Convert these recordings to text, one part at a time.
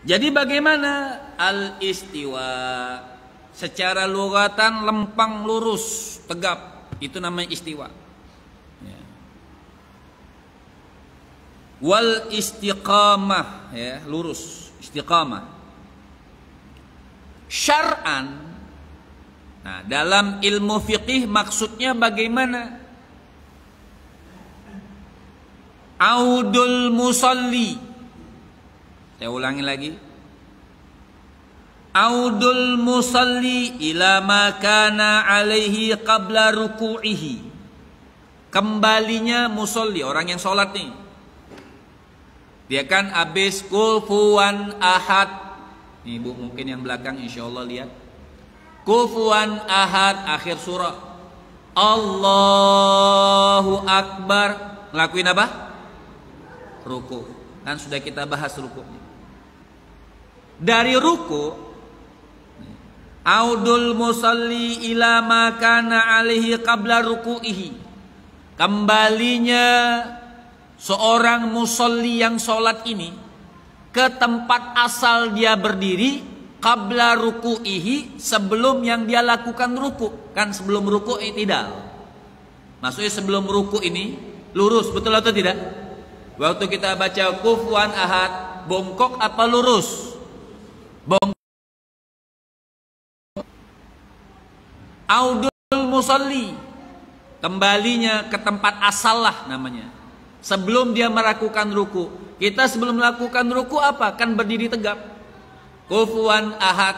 Jadi bagaimana al-istiwa? Secara lugatan lempang lurus, tegap. Itu namanya istiwa. Ya. Wal istiqamah, ya, lurus, istiqamah. Syar'an, nah, dalam ilmu fiqih maksudnya bagaimana? Audul musalli. Saya ulangi lagi. Audul musalli ila ma kana alaihi qabla ruku'ihi. Kembalinya musalli, orang yang sholat nih. Dia kan habis kufuwan ahad. Nih Bu, mungkin yang belakang insyaallah lihat. Kufuwan ahad akhir surah. Allahu akbar. Ngelakuin apa? Ruku. Kan sudah kita bahas rukunya. Dari ruku, audul musalli ila ma kana alaihi qabla ruku'ihi. Kembalinya seorang musalli yang sholat ini ke tempat asal dia berdiri qabla ruku'ihi, sebelum yang dia lakukan ruku. Kan sebelum ruku i'tidal. Maksudnya sebelum ruku ini lurus, betul atau tidak? Waktu kita baca kufuwan ahad, bongkok apa lurus? Bongkok. Audul musalli, kembalinya ke tempat asal lah namanya. Sebelum dia melakukan ruku. Kita sebelum melakukan ruku apa? Kan berdiri tegap. Kufuwan ahad,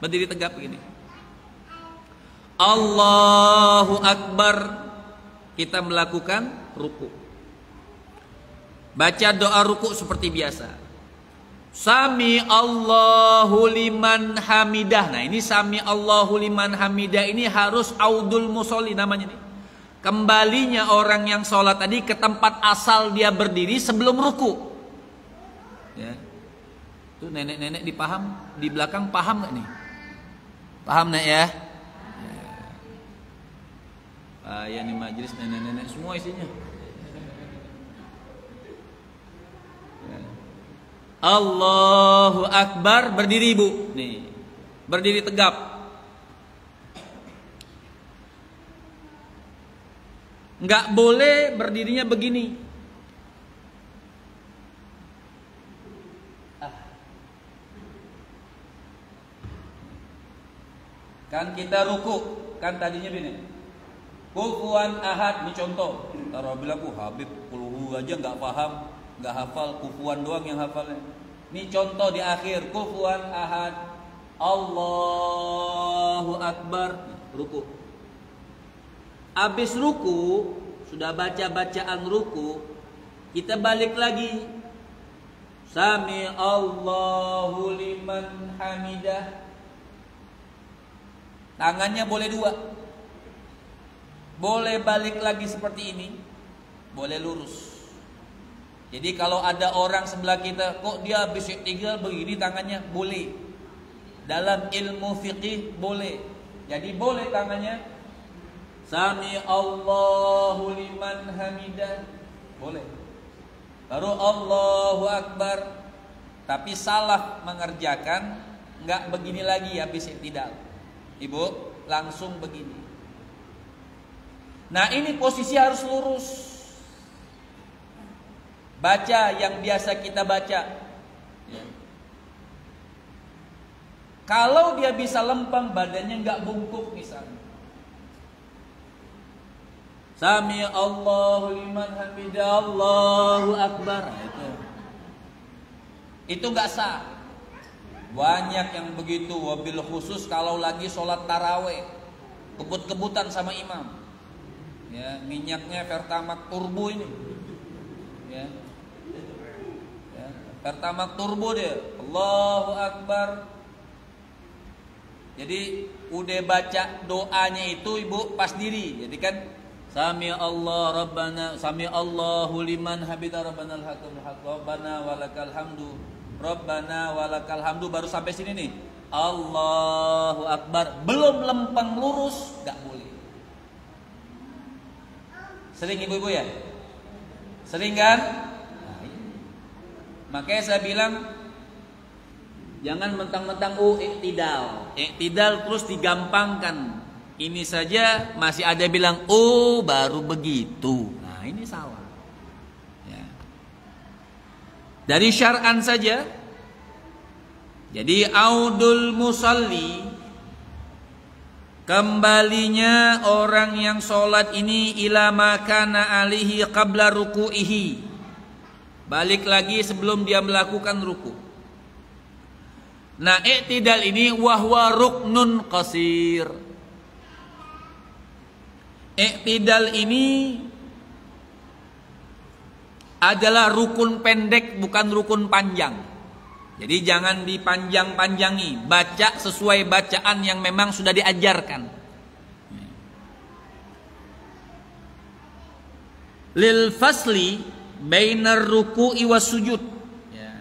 berdiri tegap begini. Allahu akbar, kita melakukan ruku. Baca doa ruku seperti biasa. Sami Allahu liman hamidah. Nah, ini sami Allahu liman hamidah ini harus audul musolli namanya nih. Kembalinya orang yang sholat tadi ke tempat asal dia berdiri sebelum ruku. Ya. Tuh nenek-nenek dipaham, di belakang paham nggak nih? Paham nek ya? Ya nih majelis nenek-nenek semua isinya. Allahu akbar, berdiri Bu. Nih. Berdiri tegap. Enggak boleh berdirinya begini. Kan kita ruku, kan tadinya begini. Kufuwan ahad, ini contoh. Taruh bilang Habib puluh aja nggak paham, nggak hafal, kufuwan doang yang hafalnya. Ini contoh di akhir, kufuwan ahad, Allahu akbar, ruku. Habis ruku, sudah baca bacaan ruku, kita balik lagi. Sami Allahu liman hamidah. Tangannya boleh dua. Boleh balik lagi seperti ini, boleh lurus. Jadi kalau ada orang sebelah kita, kok dia habis tinggal begini tangannya, boleh. Dalam ilmu fiqih boleh. Jadi boleh tangannya Sami Allahu liman hamidah, boleh. Baru Allahu akbar. Tapi salah mengerjakan, enggak begini lagi habis i'tidal. Ibu, langsung begini. Nah, ini posisi harus lurus. Baca yang biasa kita baca. Ya. Kalau dia bisa lempeng, badannya nggak bungkuk misalnya. Sami Allahu liman hamidah, Allahu akbar. Nah, itu nggak sah. Banyak yang begitu, wabil khusus kalau lagi sholat taraweh, kebut-kebutan sama imam. Ya, minyaknya Pertamax turbo ini. Ya. Ya, Pertamax turbo dia. Allahu akbar. Jadi udah baca doanya itu Ibu pas diri. Jadi kan Sami Allah Rabbana, Sami Allahu liman hamidah, Rabbana al-hakam haq, Rabbana walakal hamdu, Rabbana walakal hamdu, baru sampai sini nih. Allahu akbar, belum lempeng lurus, enggak boleh. Sering ibu-ibu ya? Sering kan? Nah, makanya saya bilang Jangan mentang-mentang i'tidal. I'tidal terus digampangkan. Ini saja masih ada bilang baru begitu. Nah, ini salah. Ya. Dari syar'an saja. Jadi audul musalli, kembalinya orang yang sholat ini ila makana alihi qabla ruku'ihi, balik lagi sebelum dia melakukan ruku. Nah, i'tidal ini wahwa ruknun qasir. I'tidal ini adalah rukun pendek, bukan rukun panjang. Jadi jangan dipanjang-panjangi, baca sesuai bacaan yang memang sudah diajarkan. Lil fasli bainar ruku'i was sujud. Ya.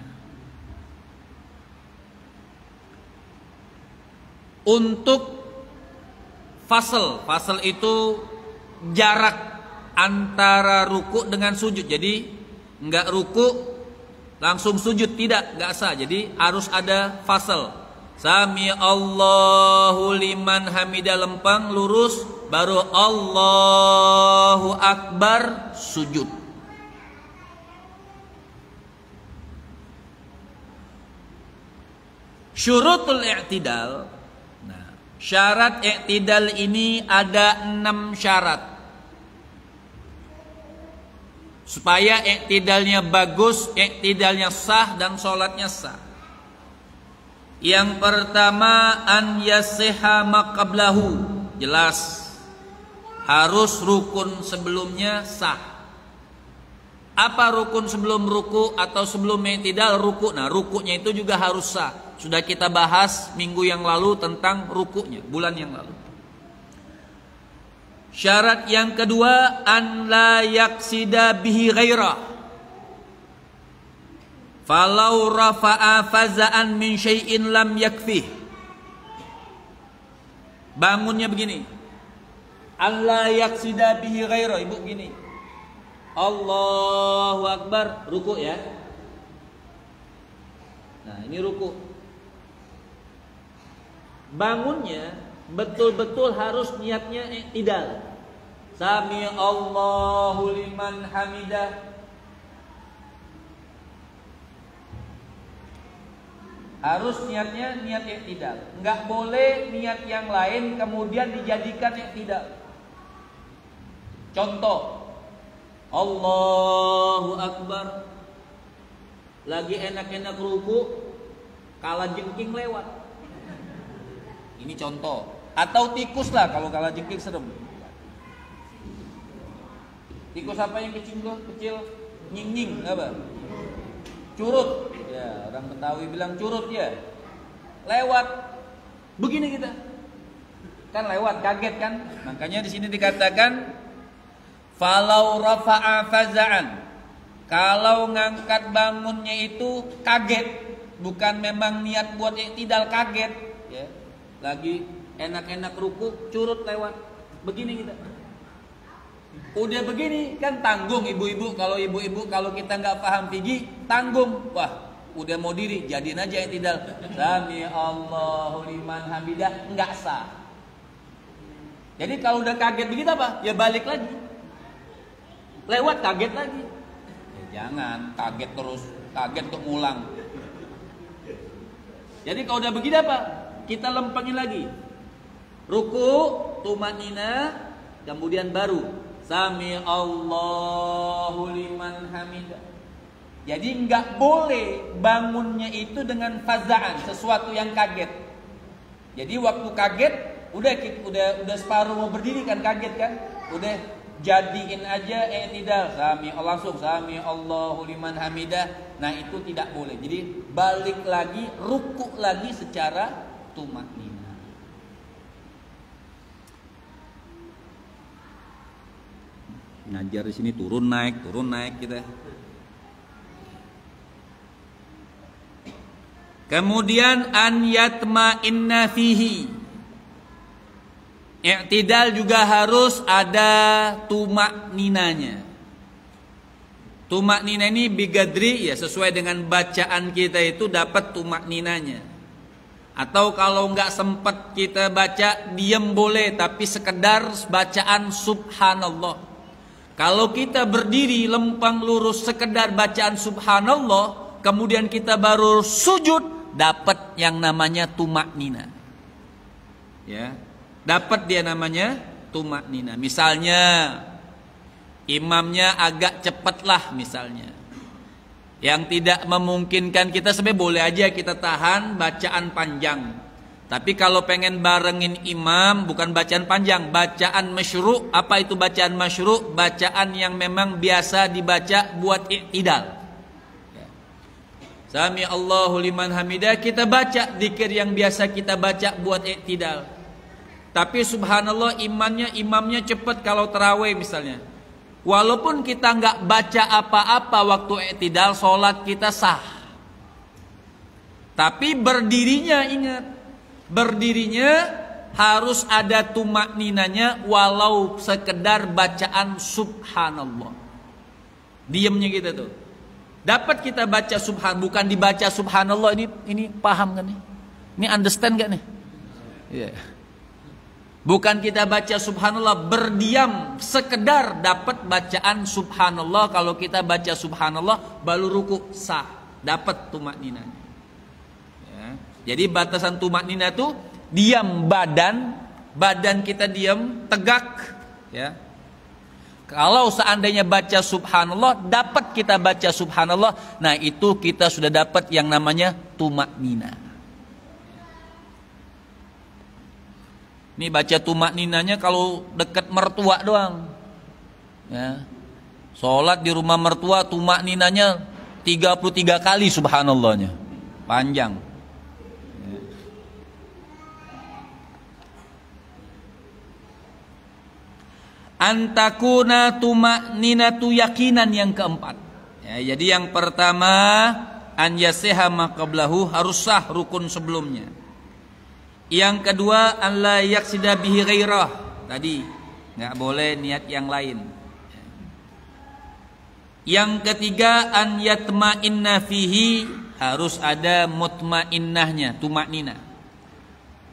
Untuk fasl itu jarak antara ruku dengan sujud. Jadi enggak ruku langsung sujud, enggak sah. Jadi harus ada fasl. Sami Allahu liman hamidah lempang lurus, baru Allahu akbar sujud. Syurutul i'tidal. Nah, syarat i'tidal ini ada 6 syarat. Supaya i'tidalnya bagus, i'tidalnya sah dan sholatnya sah. Yang pertama, an yasiha maqablahu. Jelas, harus rukun sebelumnya sah. Apa rukun sebelum ruku atau sebelum i'tidal? Ruku. Nah, rukunya itu juga harus sah. Sudah kita bahas minggu yang lalu tentang rukunya, bulan yang lalu. Syarat yang kedua, an la yaksida bihi ghairah. Falau rafa'a faza'an min syai'in lam yakfih. Bangunnya begini. An la yaksida bihi ghairah. Ibu begini. Allahu akbar, ruku ya. Nah, ini ruku. Bangunnya betul-betul harus niatnya i'tidal. Sami Allahu liman hamidah. Harus niatnya niat i'tidal. Enggak boleh niat yang lain kemudian dijadikan i'tidal. Contoh, Allahu akbar, lagi enak-enak ruku, kala jengking lewat. Ini contoh. Atau tikus lah, kalau kala jengking serem. Tikus apa yang kecil? Nying-nying, apa? Curut. Ya, orang Betawi bilang curut ya. Lewat. Begini kita. Kan lewat, kaget kan? Makanya di sini dikatakan falau rafa'a faza'an. Kalau ngangkat bangunnya itu kaget, bukan memang niat buat i'tidal, kaget, ya. Lagi enak-enak ruku, curut lewat. Begini kita. Udah begini kan tanggung ibu-ibu. Kalau ibu-ibu, kalau kita nggak paham fikih, tanggung. Wah, udah mau diri, jadiin aja i'tidal. Sami Allahu liman hamidah, nggak sah. Jadi kalau udah kaget begitu apa? Ya balik lagi. Lewat kaget lagi. Ya, jangan kaget terus, kaget kok ngulang. Jadi kalau udah begitu apa? Kita lempengin lagi. Ruku, tumanina, kemudian baru Sami Allahu liman hamidah. Jadi nggak boleh bangunnya itu dengan faza'an, sesuatu yang kaget. Jadi waktu kaget, udah separuh mau berdiri kan, kaget kan? Udah jadiin aja i'tidal, langsung Sami Allahu liman hamidah. Nah, itu tidak boleh. Jadi balik lagi, ruku lagi secara tumanina. Ngajar di sini turun naik kita. Kemudian an yatma'inna fihi. I'tidal juga harus ada tumak ninanya. Tumak nina ini bigadri, ya sesuai dengan bacaan kita itu dapat tumak ninanya. Atau kalau nggak sempat kita baca, diam boleh, tapi sekedar bacaan subhanallah. Kalau kita berdiri lempang lurus sekedar bacaan subhanallah, kemudian kita baru sujud, dapat yang namanya tumak nina. Ya, dapat dia namanya tumak nina. Misalnya imamnya agak cepatlah misalnya, yang tidak memungkinkan kita sebenarnya boleh aja kita tahan bacaan panjang. Tapi kalau pengen barengin imam, bukan bacaan panjang, bacaan masyru'. Apa itu bacaan masyru'? Bacaan yang memang biasa dibaca buat i'tidal. Sami Allahu liman hamidah, kita baca zikir yang biasa kita baca buat i'tidal. Tapi subhanallah imamnya cepat kalau tarawih misalnya. Walaupun kita nggak baca apa-apa waktu i'tidal, sholat kita sah. Tapi berdirinya, ingat, berdirinya harus ada tumak ninanya walau sekedar bacaan subhanallah. Diamnya kita tuh. Dapat kita baca bukan dibaca subhanallah, ini paham kan nih? Ini understand gak nih? Iya. Yeah. Bukan kita baca subhanallah, berdiam sekedar dapat bacaan subhanallah. Kalau kita baca subhanallah baru ruku, sah, dapat tumak ninanya. Ya. Jadi batasan tumak nina itu diam badan kita diam tegak. Ya. Kalau seandainya baca subhanallah, dapat kita baca subhanallah, nah itu kita sudah dapat yang namanya tumak nina. Ini baca tumak ninanya kalau dekat mertua doang. Ya. Sholat di rumah mertua tumak ninanya 33 kali subhanallahnya. Panjang. Ya. Antakuna tumak ninatu yakinan yang keempat. Ya, jadi yang pertama an yaseha maqablahu, harus sah rukun sebelumnya. Yang kedua, alla yaksida bihi ghairah. Tadi nggak boleh niat yang lain. Yang ketiga, an yatma'inna fihi, harus ada mutmainnahnya, tumak nina.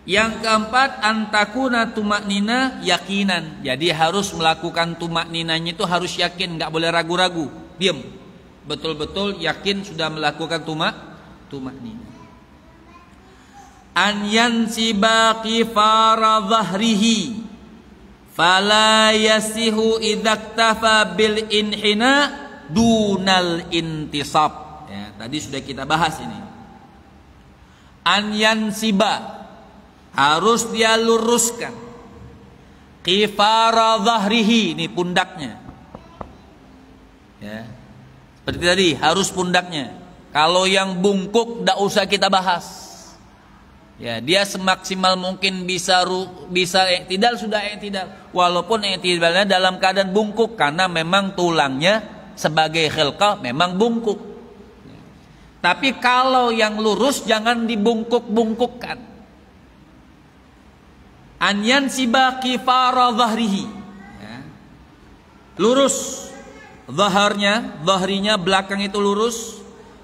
Yang keempat, antakuna tumak nina yakinan. Jadi harus melakukan tumak ninanya itu harus yakin, nggak boleh ragu-ragu. Diam, betul-betul yakin sudah melakukan tumak nina. An yansiba qifara dhahrihi fala yasihu idaktafa bil inhina dunal intisab. Ya, tadi sudah kita bahas ini. An yansiba, harus dia luruskan qifara dhahrihi, ini pundaknya. Ya. Seperti tadi harus pundaknya. Kalau yang bungkuk tidak usah kita bahas. Ya, dia semaksimal mungkin bisa i'tidal, sudah i'tidal. Walaupun i'tidalnya dalam keadaan bungkuk, karena memang tulangnya sebagai khilqah memang bungkuk. Ya. Tapi kalau yang lurus jangan dibungkuk-bungkukkan. An yansiba qifara dhahrihi. Ya. Lurus dhahrinya belakang itu lurus.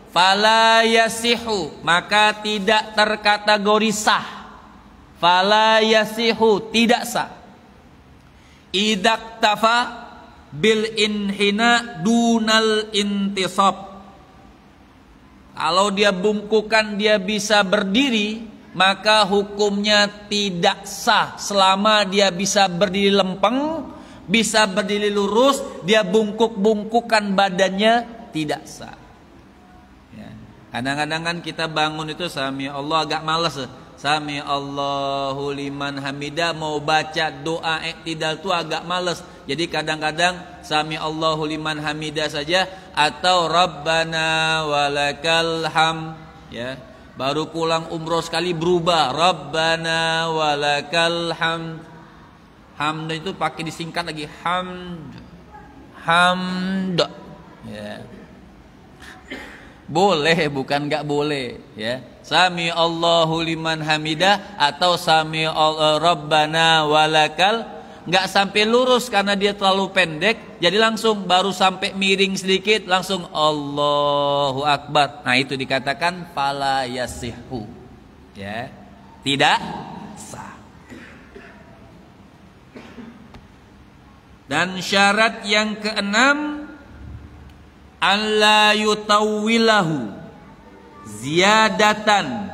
Fala yasihu, maka tidak terkategori sah. Fala yasihu, tidak sah. Idaktafa bil inhina dunal intisab. Kalau dia bungkukan dia bisa berdiri, maka hukumnya tidak sah selama dia bisa berdiri lempeng, bisa berdiri lurus, dia bungkuk-bungkukan badannya, tidak sah. Kadang-kadang kan kita bangun itu sami Allah agak malas. Sami Allahu liman hamidah, mau baca doa i'tidal itu agak malas. Jadi kadang-kadang sami Allahu liman hamidah saja, atau Rabbana walakal ham, ya. Baru pulang umroh sekali berubah Rabbana walakal ham. Hamd itu pakai disingkat lagi hamd. Ya. Boleh, bukan nggak boleh, ya. Sami Allahu liman hamidah atau sami Rabbana walakal. nggak sampai lurus karena dia terlalu pendek, jadi langsung baru sampai miring sedikit langsung Allahu Akbar. Nah, itu dikatakan fala yasihhu. Ya. Tidak sah. Dan syarat yang keenam, alla yutawwilahu ziyadatan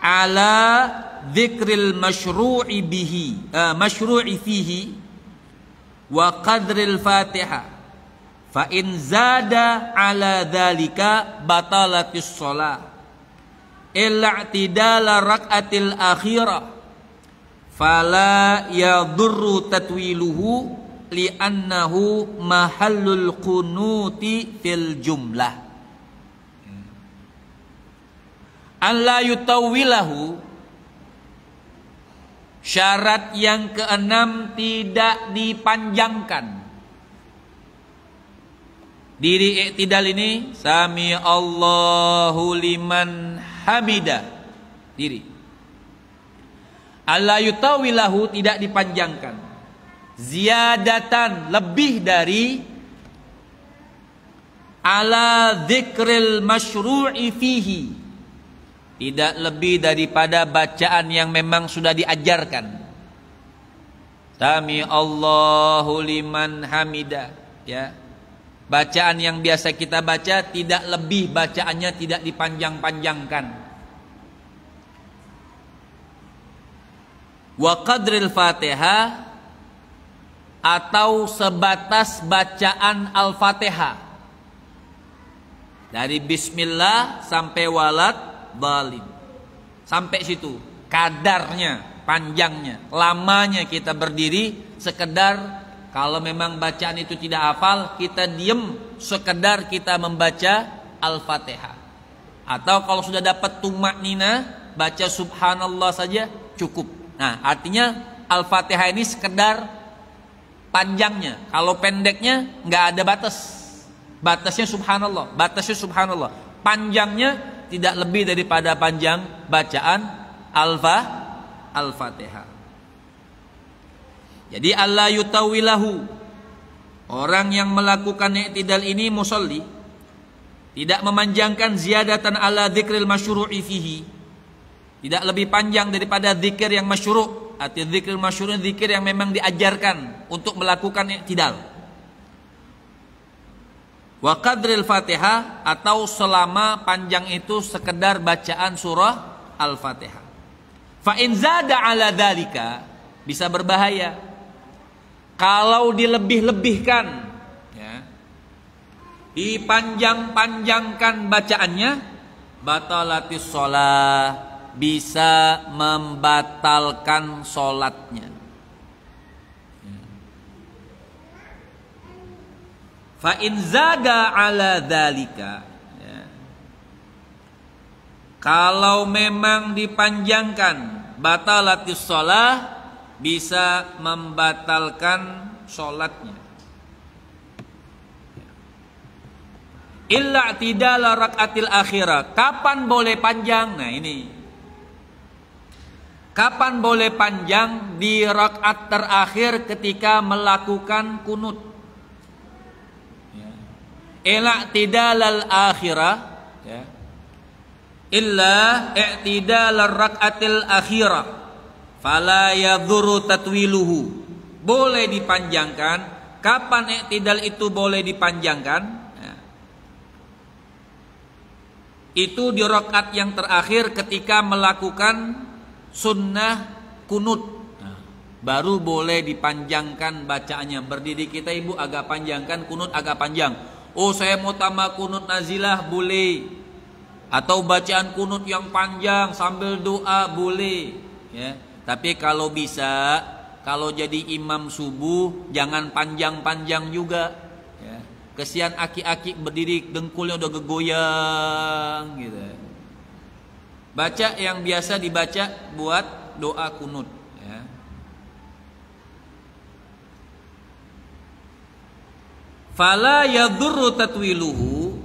ala dzikril masyru'i fihi wa qadril Fatihah. Fa in zada ala dzalika batalatis shalah illa i'tidala rak'atil akhirah fala yadurru tatwiluhu li'annahu mahallul qunuti fil jumlah. Alla yutawwilahu, syarat yang keenam, tidak dipanjangkan. Diri i'tidal ini sami Allahu liman hamida, diri. Alla yutawwilahu, tidak dipanjangkan. Ziyadatan, lebih dari ala dzikril masyru'i fihi, tidak lebih daripada bacaan yang memang sudah diajarkan. Sami Allahu liman hamida, ya. Bacaan yang biasa kita baca, tidak lebih, bacaannya tidak dipanjang-panjangkan. Wa qadril Fatihah, atau sebatas bacaan Al-Fatihah. Dari bismillah sampai walad dalin, sampai situ kadarnya, panjangnya, lamanya kita berdiri. Sekedar kalau memang bacaan itu tidak hafal, kita diem, sekedar kita membaca Al-Fatihah. Atau kalau sudah dapat tumaknina, baca subhanallah saja cukup. Nah, artinya Al-Fatihah ini sekedar panjangnya. Kalau pendeknya nggak ada batas, batasnya subhanallah. Panjangnya tidak lebih daripada panjang bacaan Al-Fatihah. Jadi alla yutawwilahu, orang yang melakukan i'tidal ini musolli, tidak memanjangkan ziyadatan ala dzikril masyru'i fihi, tidak lebih panjang daripada zikir yang masyru'. Arti zikir masyru', zikir yang memang diajarkan untuk melakukan i'tidal. Wa qadril Fatihah, atau selama panjang itu sekedar bacaan surah Al-Fatihah. Fa in zada ala dzalika, bisa berbahaya kalau dilebih-lebihkan, ya, dipanjang-panjangkan bacaannya, batalatis shalah, bisa membatalkan sholatnya. Fa in zada ala dzalika, ya, kalau memang dipanjangkan, batalatis shalah, bisa membatalkan sholatnya. Illa i'tidala rak'atil akhirah. Kapan boleh panjang? Nah, ini. Kapan boleh panjang? Di rakaat terakhir ketika melakukan kunut. Illa i'tidalal akhirah, ya. Illa i'tidalal rak'atil akhirah fala yadhuru tatwiluhu. Boleh dipanjangkan. Kapan i'tidal itu boleh dipanjangkan? Ya. Itu di rakaat yang terakhir ketika melakukan sunnah kunut. Nah, baru boleh dipanjangkan bacaannya. Berdiri kita ibu agak panjangkan, kunut agak panjang. Oh, saya mau tambah kunut nazilah, boleh. Atau bacaan kunut yang panjang sambil doa, boleh, ya. Tapi kalau bisa, kalau jadi imam subuh jangan panjang-panjang juga, ya. Kesian aki-aki berdiri dengkulnya udah gegoyang gitu. Baca yang biasa dibaca buat doa kunut, ya. Fala yadurru tatwiluhu,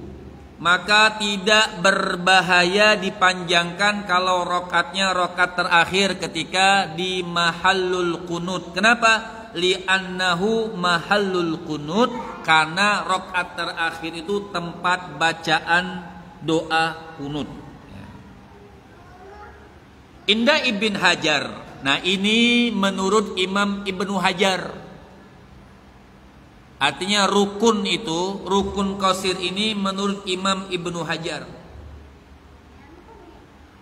maka tidak berbahaya dipanjangkan kalau rakaatnya rakaat terakhir ketika di mahallul qunut. Kenapa? Li'annahu mahallul qunut, karena rakaat terakhir itu tempat bacaan doa kunut. Indah Ibn Hajar. Nah, ini menurut Imam Ibnu Hajar. Artinya rukun itu, rukun qasir ini menurut Imam Ibnu Hajar.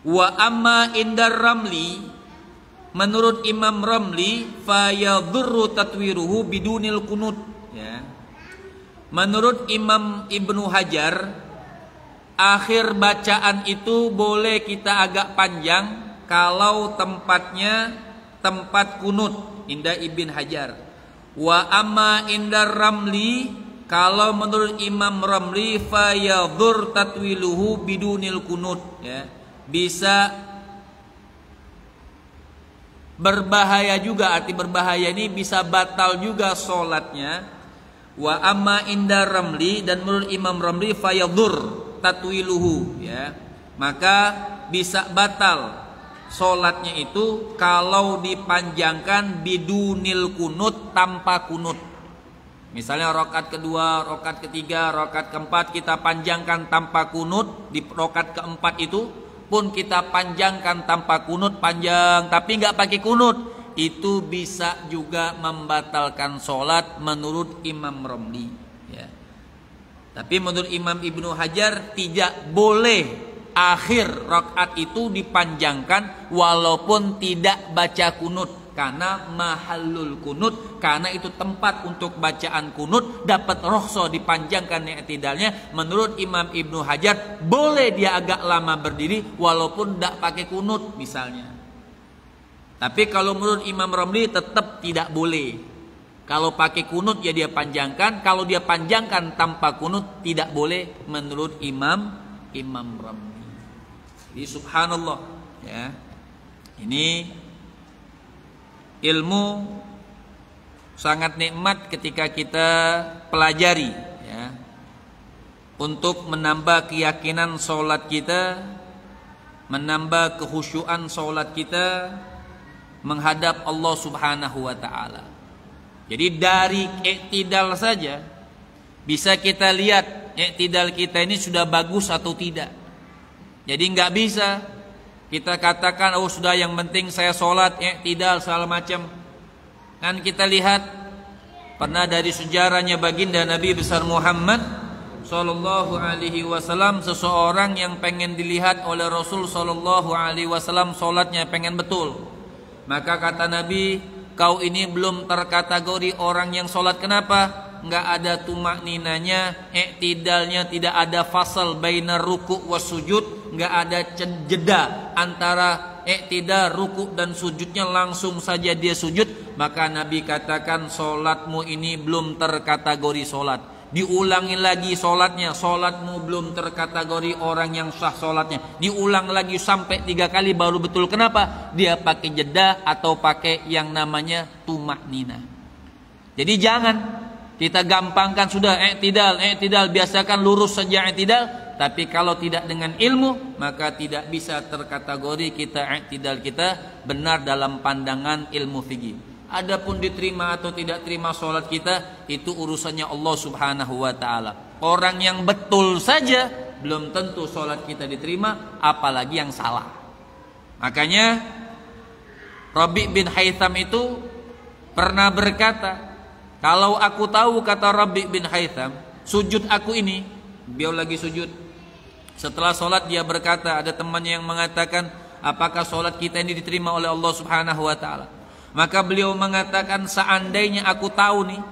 Wa amma indar Ramli, menurut Imam Ramli, fa yadhurru tatwiruhu bidunil kunut. Ya. Menurut Imam Ibnu Hajar, akhir bacaan itu boleh kita agak panjang kalau tempatnya tempat kunut. Indah Ibn Hajar. Wa amma indar Ramli, kalau menurut Imam Ramli, fa yadhur tatwiluhu bidunil kunut. Ya. Bisa berbahaya juga, arti berbahaya ini bisa batal juga sholatnya. Wa amma indar Ramli, dan menurut Imam Ramli, fayadur tatwiluhu, ya, maka bisa batal sholatnya itu kalau dipanjangkan bidunil kunut, tanpa kunut. Misalnya rakaat kedua, rakaat ketiga, rakaat keempat kita panjangkan tanpa kunut, di rakaat keempat itu pun kita panjangkan tanpa kunut, panjang tapi nggak pakai kunut, itu bisa juga membatalkan sholat menurut Imam Ramli. Ya. Tapi menurut Imam Ibnu Hajar tidak boleh akhir rakaat itu dipanjangkan walaupun tidak baca kunut, karena mahallul kunut, karena itu tempat untuk bacaan kunut, dapat rukhsah dipanjangkan i'tidalnya. Menurut Imam Ibnu Hajar boleh dia agak lama berdiri walaupun tidak pakai kunut misalnya. Tapi kalau menurut Imam Ramli tetap tidak boleh. Kalau pakai kunut ya dia panjangkan, kalau dia panjangkan tanpa kunut tidak boleh menurut Imam Ramli. Jadi subhanallah, ya. Ini ilmu sangat nikmat ketika kita pelajari, ya, untuk menambah keyakinan sholat kita, menambah kekhusyuan sholat kita menghadap Allah Subhanahu wa ta'ala. Jadi dari i'tidal saja bisa kita lihat i'tidal kita ini sudah bagus atau tidak. Jadi nggak bisa kita katakan, oh sudah yang penting saya sholat i'tidal segala macam. Kan kita lihat pernah dari sejarahnya baginda Nabi besar Muhammad sallallahu alaihi wasallam, seseorang yang pengen dilihat oleh Rasul sallallahu alaihi wasallam sholatnya pengen betul. Maka kata Nabi, kau ini belum terkategori orang yang sholat. Kenapa? Nggak ada tumak ninanya, i'tidalnya tidak ada fasal bainar ruku' was sujud, nggak ada jeda antara i'tidal, ruku' dan sujudnya, langsung saja dia sujud. Maka Nabi katakan, sholatmu ini belum terkategori sholat. Diulangi lagi sholatnya, sholatmu belum terkategori orang yang sah sholatnya. Diulang lagi sampai 3 kali baru betul. Kenapa? Dia pakai jeda atau pakai yang namanya tumak nina. Jadi jangan kita gampangkan, sudah i'tidal, biasakan lurus saja i'tidal. Tapi kalau tidak dengan ilmu, maka tidak bisa terkategori kita i'tidal kita benar dalam pandangan ilmu fikih. Adapun diterima atau tidak terima sholat kita, itu urusannya Allah Subhanahu wa ta'ala. Orang yang betul saja belum tentu sholat kita diterima, apalagi yang salah. Makanya Rabi' bin Haytham itu pernah berkata, kalau aku tahu, kata Rabi' bin Haytham, sujud aku ini, beliau lagi sujud, setelah sholat dia berkata, ada temannya yang mengatakan, apakah sholat kita ini diterima oleh Allah Subhanahu wa ta'ala? Maka beliau mengatakan, seandainya aku tahu nih,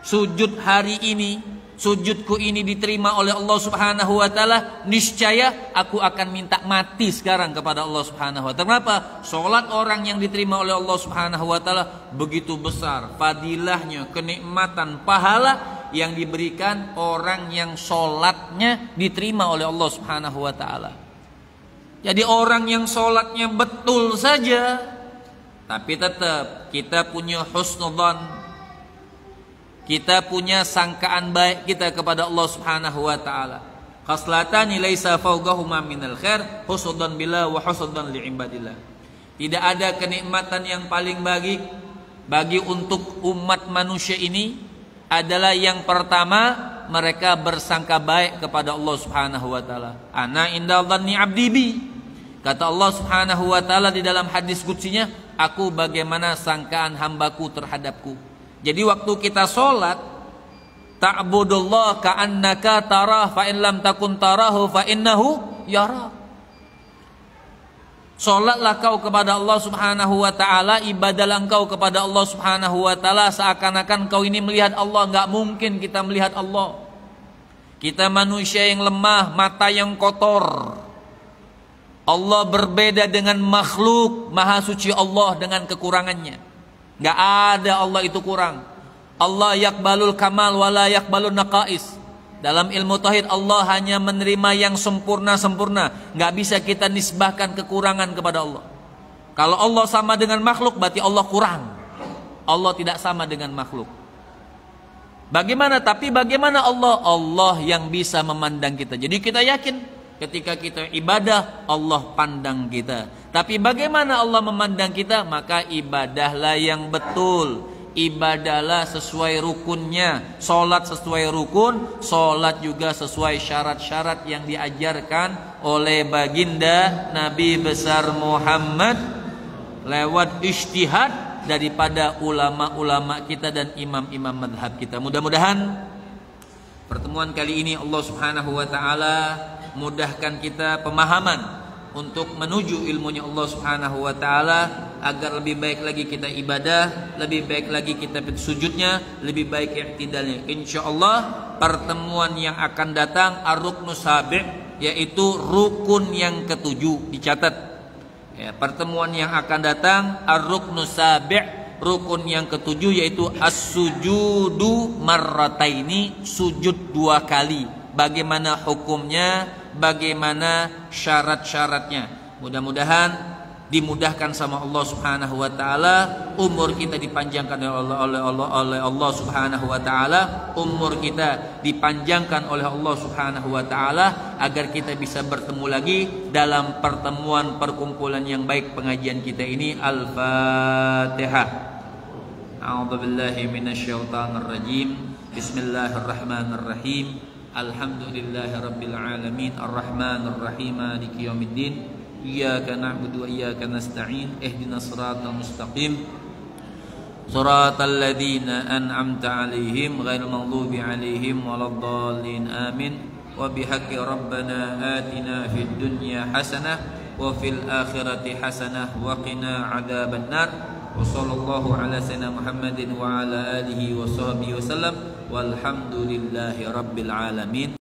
sujud hari ini, sujudku ini diterima oleh Allah Subhanahu wa ta'ala, niscaya aku akan minta mati sekarang kepada Allah Subhanahu wa ta'ala. Kenapa? Sholat orang yang diterima oleh Allah Subhanahu wa ta'ala begitu besar fadilahnya, kenikmatan, pahala yang diberikan orang yang sholatnya diterima oleh Allah Subhanahu wa ta'ala. Jadi orang yang sholatnya betul saja, tapi tetap kita punya husnudzan, kita punya sangkaan baik kita kepada Allah Subhanahu wa ta'ala. Khaslatani laisa fawqahuma minal khair, husnudzan billah wa husnudzan li ibadillah. Tidak ada kenikmatan yang paling baik bagi untuk umat manusia ini adalah yang pertama, mereka bersangka baik kepada Allah Subhanahu wa taala. Ana inda dhanni 'abdi bi. Kata Allah Subhanahu wa taala di dalam hadis qutsinya, aku bagaimana sangkaan hambaku terhadapku. Jadi waktu kita sholat, ta'budullah ka'annaka tarah, fa in lam takun tarahu fa innahu yara. Sholatlah kau kepada Allah Subhanahu wa taala, ibadahlah engkau kepada Allah Subhanahu wa taala seakan-akan kau ini melihat Allah. Enggak mungkin kita melihat Allah. Kita manusia yang lemah, mata yang kotor. Allah berbeda dengan makhluk. Maha suci Allah dengan kekurangannya. Enggak ada Allah itu kurang. Allah yakbalul kamal wala yakbalun naqais. Dalam ilmu tauhid Allah hanya menerima yang sempurna-sempurna. Nggak bisa kita nisbahkan kekurangan kepada Allah. Kalau Allah sama dengan makhluk berarti Allah kurang. Allah tidak sama dengan makhluk. Bagaimana? Tapi bagaimana Allah? Allah yang bisa memandang kita. Jadi kita yakin ketika kita ibadah Allah pandang kita. Tapi bagaimana Allah memandang kita? Maka ibadahlah yang betul. Ibadahlah sesuai rukunnya. Sholat sesuai rukun, sholat juga sesuai syarat-syarat yang diajarkan oleh baginda Nabi besar Muhammad lewat ijtihad daripada ulama-ulama kita dan imam-imam madhab kita. Mudah-mudahan pertemuan kali ini Allah Subhanahu wa taala mudahkan kita pemahaman untuk menuju ilmunya Allah Subhanahu wa taala, agar lebih baik lagi kita ibadah, lebih baik lagi kita sujudnya, lebih baik i'tidalnya. Insyaallah pertemuan yang akan datang ar-ruknus sabi', yaitu rukun yang ketujuh, dicatat. Ya, pertemuan yang akan datang ar-ruknus sabi', rukun yang ketujuh, yaitu as-sujudu marrataini, sujud 2 kali. Bagaimana hukumnya? Bagaimana syarat-syaratnya? Mudah-mudahan dimudahkan sama Allah Subhanahu wa taala, umur kita dipanjangkan oleh Allah Subhanahu wa taala, umur kita dipanjangkan oleh Allah Subhanahu wa taala, agar kita bisa bertemu lagi dalam pertemuan perkumpulan yang baik pengajian kita ini. Al-Fatihah. A'udzubillahi minasyaitonir rajim. Bismillahirrahmanirrahim. Alhamdulillahi rabbil alamin, arrahmanir rahim, maliki yaumiddin. Iyyaka na'budu wa iyyaka nasta'in. Ihdinas siratal mustaqim. Shiratal ladzina an'amta 'alaihim ghairil maghdubi 'alaihim waladdallin. Amin. Wa bihaqqi rabbana atina fid dunya hasanah wa fil akhirati hasanah wa qina 'adzabannar. Wa sallallahu ala sayyidina Muhammadin wa ala alihi wa sahbihi wasallam. Walhamdulillahi rabbil alamin.